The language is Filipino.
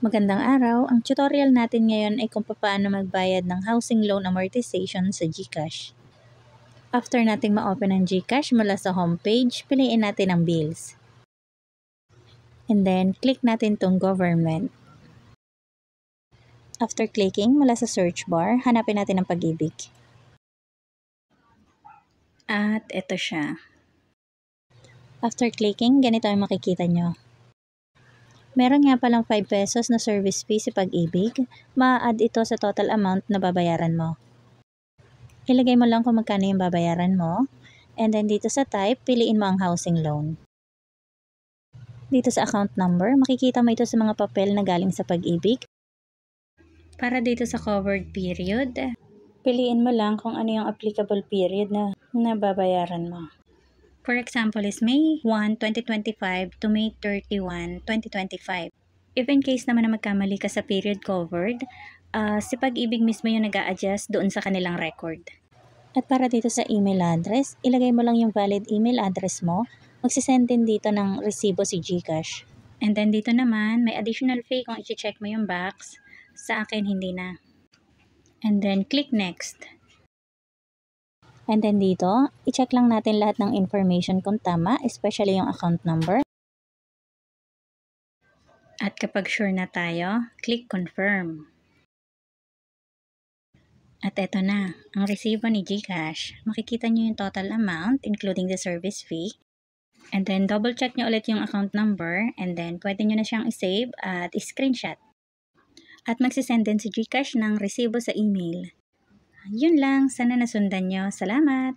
Magandang araw! Ang tutorial natin ngayon ay kung paano magbayad ng housing loan amortization sa GCash. After nating ma-open ang GCash mula sa homepage, piliin natin ang bills. And then, click natin tong government. After clicking, mula sa search bar, hanapin natin ang Pag-ibig. At ito siya. After clicking, ganito ang makikita nyo. Meron nga palang 5 pesos na service fee sa Pag-ibig, ma-add ito sa total amount na babayaran mo. Ilagay mo lang kung magkano yung babayaran mo, and then dito sa type, piliin mo ang housing loan. Dito sa account number, makikita mo ito sa mga papel na galing sa Pag-ibig. Para dito sa covered period, piliin mo lang kung ano yung applicable period na babayaran mo. For example is May 1, 2025 to May 31, 2025. If in case naman na magkamali ka sa period covered, si Pag-ibig mismo yung nag-a-adjust doon sa kanilang record. At para dito sa email address, ilagay mo lang yung valid email address mo. Magsisend din dito ng resibo si GCash. And then dito naman, may additional fee kung i-check mo yung box. Sa akin, hindi na. And then click next. And then dito, i-check lang natin lahat ng information kung tama, especially yung account number. At kapag sure na tayo, click confirm. At eto na, ang resibo ni GCash. Makikita nyo yung total amount, including the service fee. And then double check nyo ulit yung account number, and then pwede nyo na siyang i-save at i-screenshot. At magsisend din si GCash ng resibo sa email. Yun lang, sana nasundan nyo. Salamat!